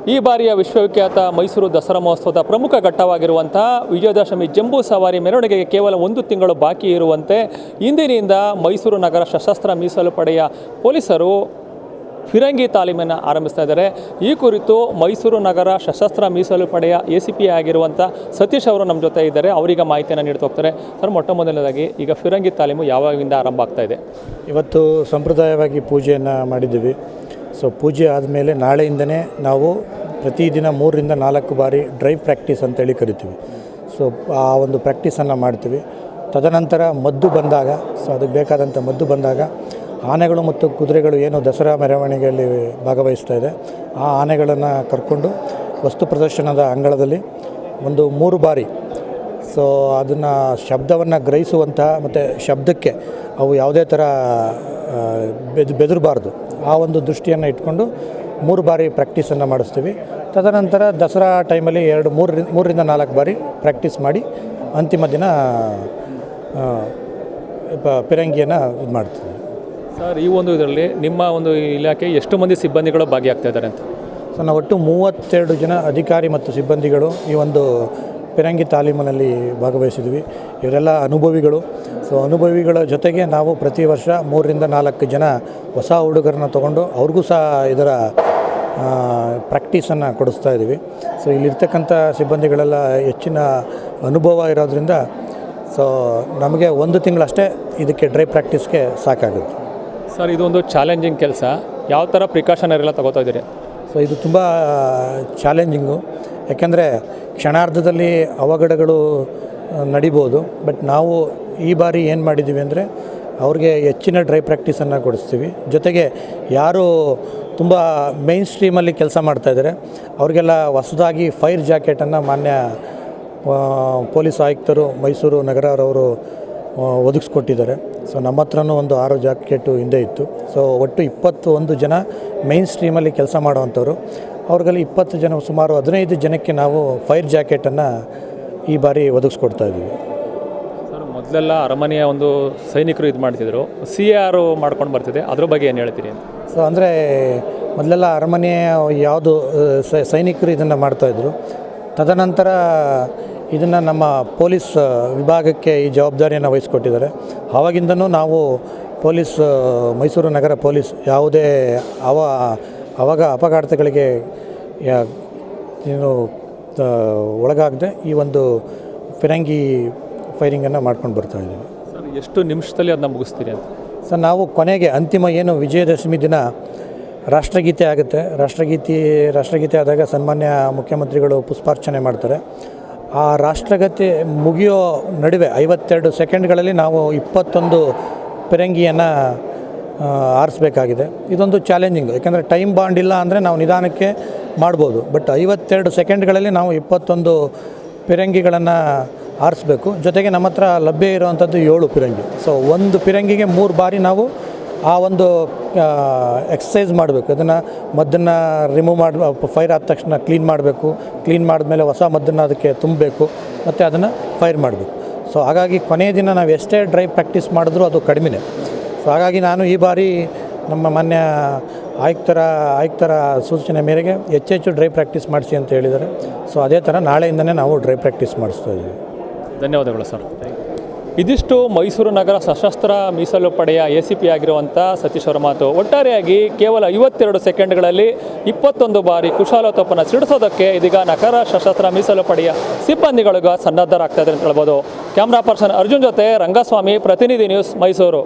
ಈ ಬಾರಿಯ ವಿಶ್ವವಿಖ್ಯಾತ ಮೈಸೂರು ದಸರಾ ಮಹೋತ್ಸವದ ಪ್ರಮುಖ ಘಟ್ಟವಾಗಿರುವಂತಹ ವಿಜಯದಶಮಿ ಜಂಬೂ ಸವಾರಿ ಮೆರವಣಿಗೆಗೆ ಕೇವಲ 1 ತಿಂಗಳು ಬಾಕಿ ಇರುವಂತೆ ಇಂದಿನಿಂದ ಮೈಸೂರು ನಗರ ಸಶಸ್ತ್ರ ಮೀಸಲು ಪಡೆಯ ಪೊಲೀಸರು ಫಿರಂಗಿ ತಾಲೀಮನ್ನು ಆರಂಭಿಸ್ತಾ ಇದ್ದಾರೆ. ಈ ಕುರಿತು ಮೈಸೂರು ನಗರ ಸಶಸ್ತ್ರ ಮೀಸಲು ಪಡೆಯ ACP ಆಗಿರುವಂಥ ಸತೀಶ್ ಅವರು ನಮ್ಮ ಜೊತೆ ಇದ್ದಾರೆ. ಅವರಿಗೆ ಮಾಹಿತಿಯನ್ನು ನೀಡ್ತಾ ಹೋಗ್ತಾರೆ. ಸರ್, ಮೊಟ್ಟ ಮೊದಲನೇದಾಗಿ ಈಗ ಫಿರಂಗಿ ತಾಲೀಮು ಯಾವಾಗಿಂದ ಆರಂಭ ಆಗ್ತಾ ಇದೆ? ಇವತ್ತು ಸಂಪ್ರದಾಯವಾಗಿ ಪೂಜೆಯನ್ನು ಮಾಡಿದ್ದೀವಿ. ಸೊ ಪೂಜೆ ಆದಮೇಲೆ ನಾಳೆಯಿಂದನೇ ನಾವು ಪ್ರತಿದಿನ 3 ರಿಂದ 4 ಬಾರಿ ಡ್ರೈವ್ ಪ್ರಾಕ್ಟೀಸ್ ಅಂತೇಳಿ ಕರಿತೀವಿ. ಸೊ ಆ ಒಂದು ಪ್ರಾಕ್ಟೀಸನ್ನು ಮಾಡ್ತೀವಿ. ತದನಂತರ ಮದ್ದು ಬಂದಾಗ, ಸೊ ಅದಕ್ಕೆ ಬೇಕಾದಂಥ ಮದ್ದು ಬಂದಾಗ ಆನೆಗಳು ಮತ್ತು ಕುದುರೆಗಳು ಏನು ದಸರಾ ಮೆರವಣಿಗೆಯಲ್ಲಿ ಭಾಗವಹಿಸ್ತಾ ಇದೆ, ಆ ಆನೆಗಳನ್ನು ಕರ್ಕೊಂಡು ವಸ್ತು ಪ್ರದರ್ಶನದ ಅಂಗಳದಲ್ಲಿ ಒಂದು 3 ಬಾರಿ ಸೊ ಅದನ್ನು ಶಬ್ದವನ್ನು ಗ್ರಹಿಸುವಂತಹ ಮತ್ತು ಶಬ್ದಕ್ಕೆ ಅವು ಯಾವುದೇ ಥರ ಬೆದರಬಾರ್ದು, ಆ ಒಂದು ದೃಷ್ಟಿಯನ್ನು ಇಟ್ಕೊಂಡು 3 ಬಾರಿ ಪ್ರಾಕ್ಟೀಸನ್ನು ಮಾಡಿಸ್ತೀವಿ. ತದನಂತರ ದಸರಾ ಟೈಮಲ್ಲಿ 3 ರಿಂದ 4 ಬಾರಿ ಪ್ರಾಕ್ಟೀಸ್ ಮಾಡಿ ಅಂತಿಮ ದಿನ ಫಿರಂಗಿಯನ್ನು ಇದು ಮಾಡ್ತೀವಿ. ಸರ್, ಈ ಒಂದು ಇದರಲ್ಲಿ ನಿಮ್ಮ ಒಂದು ಇಲಾಖೆ ಎಷ್ಟು ಮಂದಿ ಸಿಬ್ಬಂದಿಗಳು ಭಾಗಿಯಾಗ್ತಾ ಇದ್ದಾರೆ ಅಂತ? ಸೊ ನಾವು ಒಟ್ಟು 32 ಜನ ಅಧಿಕಾರಿ ಮತ್ತು ಸಿಬ್ಬಂದಿಗಳು ಈ ಒಂದು ಫಿರಂಗಿ ತಾಲೀಮಿನಲ್ಲಿ ಭಾಗವಹಿಸಿದ್ವಿ. ಇವರೆಲ್ಲ ಅನುಭವಿಗಳು. ಸೊ ಅನುಭವಿಗಳ ಜೊತೆಗೆ ನಾವು ಪ್ರತಿ ವರ್ಷ 3 ರಿಂದ 4 ಜನ ಹೊಸ ಹುಡುಗರನ್ನ ತೊಗೊಂಡು ಅವ್ರಿಗೂ ಸಹ ಇದರ ಪ್ರಾಕ್ಟೀಸನ್ನು ಕೊಡಿಸ್ತಾ ಇದ್ದೀವಿ. ಸೊ ಇಲ್ಲಿರ್ತಕ್ಕಂಥ ಸಿಬ್ಬಂದಿಗಳೆಲ್ಲ ಹೆಚ್ಚಿನ ಅನುಭವ ಇರೋದ್ರಿಂದ ಸೊ ನಮಗೆ 1 ತಿಂಗಳಷ್ಟೇ ಇದಕ್ಕೆ ಡ್ರೈವ್ ಪ್ರಾಕ್ಟೀಸ್ಗೆ ಸಾಕಾಗುತ್ತೆ. ಸರ್, ಇದೊಂದು ಚಾಲೆಂಜಿಂಗ್ ಕೆಲಸ. ಯಾವ ಥರ ಪ್ರಿಕಾಷನರಿ ಎಲ್ಲ ತಗೋತಾ ಇದ್ದೀರಿ? ಸೊ ಇದು ತುಂಬ ಚಾಲೆಂಜಿಂಗು. ಯಾಕೆಂದರೆ ಕ್ಷಣಾರ್ಧದಲ್ಲಿ ಅವಘಡಗಳು ನಡಿಬೋದು. ಬಟ್ ನಾವು ಈ ಬಾರಿ ಏನು ಮಾಡಿದ್ದೀವಿ ಅಂದರೆ ಅವ್ರಿಗೆ ಹೆಚ್ಚಿನ ಡ್ರೈವ್ ಪ್ರಾಕ್ಟೀಸನ್ನು ಕೊಡಿಸ್ತೀವಿ. ಜೊತೆಗೆ ಯಾರು ತುಂಬ ಮೇನ್ ಸ್ಟ್ರೀಮಲ್ಲಿ ಕೆಲಸ ಮಾಡ್ತಾಯಿದ್ದಾರೆ ಅವ್ರಿಗೆಲ್ಲ ಹೊಸದಾಗಿ ಫೈರ್ ಜಾಕೆಟನ್ನು ಮಾನ್ಯ ಪೊಲೀಸ್ ಆಯುಕ್ತರು ಮೈಸೂರು ನಗರರವರು ಒದಗಿಸ್ಕೊಟ್ಟಿದ್ದಾರೆ. ಸೊ ನಮ್ಮ ಹತ್ರನೂ ಒಂದು 6 ಜಾಕೆಟು ಹಿಂದೆ ಇತ್ತು. ಸೊ ಒಟ್ಟು 21 ಜನ ಮೇನ್ ಸ್ಟ್ರೀಮಲ್ಲಿ ಕೆಲಸ ಮಾಡೋವಂಥವ್ರು. ಅವ್ರಿಗೆಲ್ಲ 20 ಜನ, ಸುಮಾರು 15 ಜನಕ್ಕೆ ನಾವು ಫೈರ್ ಜಾಕೆಟನ್ನು ಈ ಬಾರಿ ಒದಗಿಸ್ಕೊಡ್ತಾ ಇದ್ದೀವಿ. ಸರ್, ಮೊದಲೆಲ್ಲ ಅರಮನೆಯ ಒಂದು ಸೈನಿಕರು ಇದು ಮಾಡ್ತಿದ್ರು, CAR ಮಾಡ್ಕೊಂಡು ಬರ್ತಿದೆ, ಅದ್ರ ಬಗ್ಗೆ ಏನು ಹೇಳ್ತೀರಿ? ಸೊ ಅಂದರೆ ಮೊದಲೆಲ್ಲ ಅರಮನೆ ಯಾವುದು ಸೈನಿಕರು ಇದನ್ನು ಮಾಡ್ತಾಯಿದ್ರು. ತದನಂತರ ಇದನ್ನು ನಮ್ಮ ಪೊಲೀಸ್ ವಿಭಾಗಕ್ಕೆ ಈ ಜವಾಬ್ದಾರಿಯನ್ನು ವಹಿಸ್ಕೊಟ್ಟಿದ್ದಾರೆ. ಆವಾಗಿಂದನೂ ನಾವು ಪೊಲೀಸ್, ಮೈಸೂರು ನಗರ ಪೊಲೀಸ್ ಯಾವುದೇ ಆವಾಗ ಅಪಘಾತಗಳಿಗೆ ಏನು ಒಳಗಾಗದೆ ಈ ಒಂದು ಫಿರಂಗಿ ಫೈರಿಂಗನ್ನು ಮಾಡ್ಕೊಂಡು ಬರ್ತಾಯಿದ್ದೀವಿ. ಸರ್, ಎಷ್ಟು ನಿಮಿಷದಲ್ಲಿ ಅದನ್ನ ಮುಗಿಸ್ತೀರಿ ಅಂತ? ಸರ್, ನಾವು ಕೊನೆಗೆ ಅಂತಿಮ ಏನು ವಿಜಯದಶಮಿ ದಿನ ರಾಷ್ಟ್ರಗೀತೆ ಆಗುತ್ತೆ. ರಾಷ್ಟ್ರಗೀತೆ ಆದಾಗ ಸನ್ಮಾನ್ಯ ಮುಖ್ಯಮಂತ್ರಿಗಳು ಪುಷ್ಪಾರ್ಚನೆ ಮಾಡ್ತಾರೆ. ಆ ರಾಷ್ಟ್ರಗೀತೆ ಮುಗಿಯೋ ನಡುವೆ 52 ಸೆಕೆಂಡ್ಗಳಲ್ಲಿ ನಾವು 21 ಫಿರಂಗಿಯನ್ನು ಆರಿಸಬೇಕಾಗಿದೆ. ಇದೊಂದು ಚಾಲೆಂಜಿಂಗ್. ಯಾಕೆಂದರೆ ಟೈಮ್ ಬಾಂಡ್ ಇಲ್ಲ ಅಂದರೆ ನಾವು ನಿಧಾನಕ್ಕೆ ಮಾಡ್ಬೋದು. ಬಟ್ 52 ಸೆಕೆಂಡ್ಗಳಲ್ಲಿ ನಾವು 21 ಫಿರಂಗಿಗಳನ್ನು ಆರಿಸ್ಬೇಕು. ಜೊತೆಗೆ ನಮ್ಮ ಹತ್ರ ಲಭ್ಯ ಇರುವಂಥದ್ದು 7 ಫಿರಂಗಿ. ಸೊ ಒಂದು ಫಿರಂಗಿಗೆ 3 ಬಾರಿ ನಾವು ಆ ಒಂದು ಎಕ್ಸಸೈಸ್ ಮಾಡಬೇಕು. ಅದನ್ನು ಮದ್ದನ್ನು ರಿಮೂವ್ ಮಾಡಿ ಫೈರ್ ಆದ ತಕ್ಷಣ ಕ್ಲೀನ್ ಮಾಡಬೇಕು. ಕ್ಲೀನ್ ಮಾಡಿದ್ಮೇಲೆ ಹೊಸ ಮದ್ದನ್ನು ಅದಕ್ಕೆ ತುಂಬಬೇಕು ಮತ್ತು ಅದನ್ನು ಫೈರ್ ಮಾಡಬೇಕು. ಸೊ ಹಾಗಾಗಿ ಕೊನೆಯ ದಿನ ನಾವು ಎಷ್ಟೇ ಡ್ರೈವ್ ಪ್ರಾಕ್ಟೀಸ್ ಮಾಡಿದ್ರೂ ಅದು ಕಡಿಮೆನೇ. ಸೊ ಹಾಗಾಗಿ ನಾನು ಈ ಬಾರಿ ನಮ್ಮ ಮಾನ್ಯ ಆಯುಕ್ತರ ಸೂಚನೆ ಮೇರೆಗೆ ಹೆಚ್ಚೆಚ್ಚು ಡ್ರೈವ್ ಪ್ರಾಕ್ಟೀಸ್ ಮಾಡಿಸಿ ಅಂತ ಹೇಳಿದ್ದಾರೆ. ಸೊ ಅದೇ ಥರ ನಾಳೆಯಿಂದನೇ ನಾವು ಡ್ರೈವ್ ಪ್ರಾಕ್ಟೀಸ್ ಮಾಡಿಸ್ತಾ ಇದ್ದೀವಿ. ಧನ್ಯವಾದಗಳು ಸರ್. ಇದಿಷ್ಟು ಮೈಸೂರು ನಗರ ಸಶಸ್ತ್ರ ಮೀಸಲು ಪಡೆಯ ACP ಆಗಿರುವಂಥ ಸತೀಶ್ ಅವರ ಮಾತು. ಒಟ್ಟಾರೆಯಾಗಿ ಕೇವಲ 52 ಸೆಕೆಂಡ್ಗಳಲ್ಲಿ 21 ಬಾರಿ ಕುಶಾಲತೋಪನ್ನು ಸಿಡಿಸೋದಕ್ಕೆ ಇದೀಗ ನಗರ ಸಶಸ್ತ್ರ ಮೀಸಲು ಪಡೆಯ ಸಿಬ್ಬಂದಿಗಳಿಗ ಸನ್ನದ್ಧರಾಗ್ತಾ ಇದ್ದಾರೆ ಅಂತ ಹೇಳ್ಬೋದು. ಕ್ಯಾಮ್ರಾ ಪರ್ಸನ್ ಅರ್ಜುನ್ ಜೊತೆ ರಂಗಸ್ವಾಮಿ, ಪ್ರತಿನಿಧಿ ನ್ಯೂಸ್, ಮೈಸೂರು.